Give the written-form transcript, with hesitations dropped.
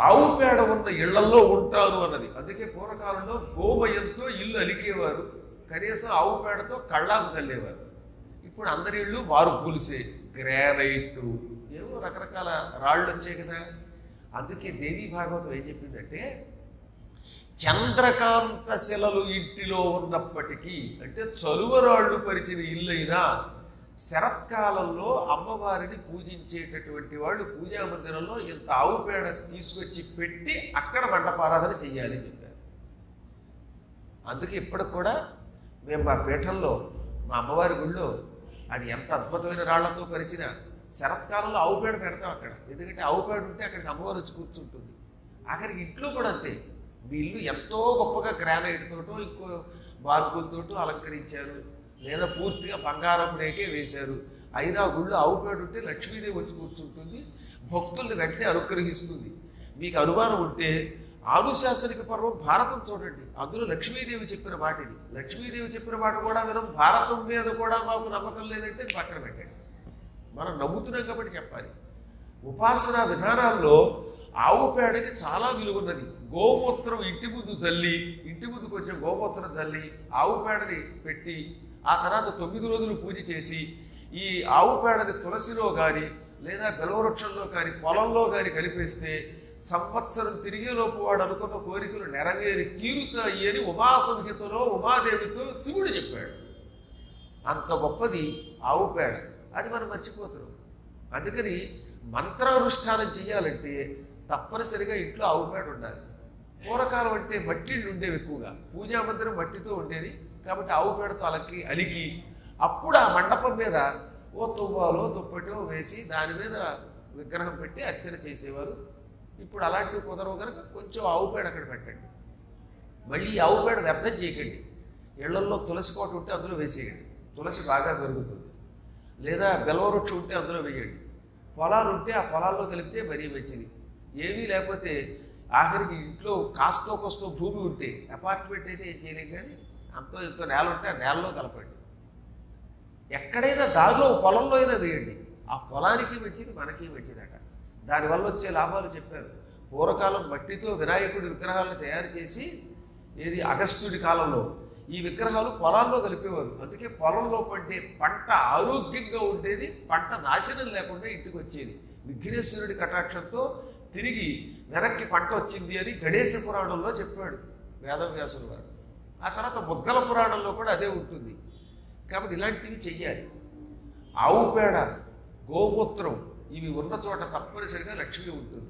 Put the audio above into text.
ఆవు పేడ ఉన్న ఇళ్లలో ఉంటాను అన్నది. అందుకే పూర్వకాలంలో గోమయంతో ఇల్లు అలికేవారు, కనీసం ఆవు పేడతో కళ్ళాపు చల్లేవారు. ఇప్పుడు అందరి ఇళ్ళు మార్బుల్సే, గ్రానైట్, ఏవో రకరకాల రాళ్ళు వచ్చాయి కదా. అందుకే దేవీ భాగవతం ఏం చెప్పిందంటే, చంద్రకాంత శిలలు ఇంటిలో ఉన్నప్పటికీ, అంటే చలువరాళ్ళు పరిచిన ఇల్లైనా శరత్కాలంలో అమ్మవారిని పూజించేటటువంటి వాళ్ళు పూజా మందిరంలో ఇంత ఆవు పేడ తీసుకొచ్చి పెట్టి అక్కడ మండపారాధన చెయ్యాలి అని చెప్పారు. అందుకే ఇప్పటికి కూడా మేము మా పీఠంలో, మా అమ్మవారి గుళ్ళో అది ఎంత అద్భుతమైన రాళ్లతో పరిచిన శరత్కాలంలో ఆవు పేడ పెడతాం అక్కడ. ఎందుకంటే ఆవు పేడ ఉంటే అక్కడికి అమ్మవారు వచ్చి కూర్చుంటుంది. అక్కడికి ఇంట్లో కూడా అంతే. మీ ఇల్లు ఎంతో గొప్పగా గ్రానైట్ తోటో ఇంకో మార్పులతోటో అలంకరించారు, లేదా పూర్తిగా బంగారం రేకే వేశారు, అయినా గుళ్ళు ఆవు పేడ ఉంటే లక్ష్మీదేవి వచ్చి కూర్చుంటుంది, భక్తుల్ని వెంటనే అనుగ్రహిస్తుంది. మీకు అనుమానం ఉంటే ఆనుశాసనిక పర్వం భారతం చూడండి, అందులో లక్ష్మీదేవి చెప్పిన మాట ఇది. లక్ష్మీదేవి చెప్పిన మాట కూడా వినం, భారతం మీద కూడా మాకు నమ్మకం లేదంటే పక్కన పెట్టండి. మనం నమ్ముతున్నాం కాబట్టి చెప్పాలి. ఉపాసనా విధానాల్లో ఆవు పేడకి చాలా విలువ ఉన్నది. గోమూత్రం ఇంటి ముందు చల్లి, ఇంటి ముందు కొంచెం గోమూత్రం చల్లి ఆవు పేడని పెట్టి ఆ తర్వాత 9 రోజులు పూజ చేసి ఈ ఆవు పేడని తులసిలో కానీ లేదా బెలవృక్షంలో కానీ పొలంలో కానీ కలిపేస్తే సంవత్సరం తిరిగేలోపు వాడు అనుకున్న కోరికలు నెరవేరి తీరుతాయి అని ఉమాసంహితలో ఉమాదేవితో శివుడు చెప్పాడు. అంత గొప్పది ఆవు పేడ. అది మనం మర్చిపోతున్నాం. అందుకని మంత్రానుష్ఠానం చేయాలంటే తప్పనిసరిగా ఇంట్లో ఆవు పేడ ఉండాలి. పూర్వకాలం అంటే మట్టిళ్ళు ఉండేవి ఎక్కువగా, పూజా మందిరం మట్టితో ఉండేది కాబట్టి ఆవు పేడతో అలికి అప్పుడు ఆ మండపం మీద ఓ తువ్వాలో దుప్పటో వేసి దాని మీద విగ్రహం పెట్టి అర్చన చేసేవారు. ఇప్పుడు అలాంటివి కుదరవు కనుక కొంచెం ఆవు పేడ అక్కడ పెట్టండి. మళ్ళీ ఆవు పేడ వ్యర్థం చేయకండి. ఇళ్లల్లో తులసి కోట ఉంటే అందులో వేసేయండి, తులసి బాగా పెరుగుతుంది. లేదా బెలవవృక్షం ఉంటే అందులో వేయండి. పొలాలు ఉంటే ఆ పొలాల్లో కలిపితే మరీ మంచిది. ఏమీ లేకపోతే ఆఖరికి ఇంట్లో కాస్తో కోస్తో భూమి ఉంటే, అపార్ట్మెంట్ అయితే ఏం చేయలేం, కానీ అంతో ఎంతో నేల ఉంటే ఆ నేలలో కలపండి. ఎక్కడైనా దారిలో పొలంలో అయినా వేయండి. ఆ పొలానికి మంచిది, మనకి మంచిదట. దానివల్ల వచ్చే లాభాలు చెప్పారు. పూర్వకాలం మట్టితో వినాయకుడి విగ్రహాలను తయారు చేసి ఏది అగస్త్యుడి కాలంలో ఈ విగ్రహాలు పొలాల్లో కలిపేవారు. అందుకే పొలంలో పండే పంట ఆరోగ్యంగా ఉండేది, పంట నాశనం లేకుండా ఇంటికి వచ్చేది. విఘ్నేశ్వరుడి కటాక్షంతో తిరిగి వెనక్కి పంట వచ్చింది అని గణేశ పురాణంలో చెప్పాడు వేదవ్యాసుడు గారు. ఆ తర్వాత ముద్దల పురాణంలో కూడా అదే ఉంటుంది. కాబట్టి ఇలాంటివి చెయ్యాలి. ఆవు పేడ, గోమూత్రం ఇవి ఉన్న చోట తప్పనిసరిగా లక్ష్మి ఉంటుంది.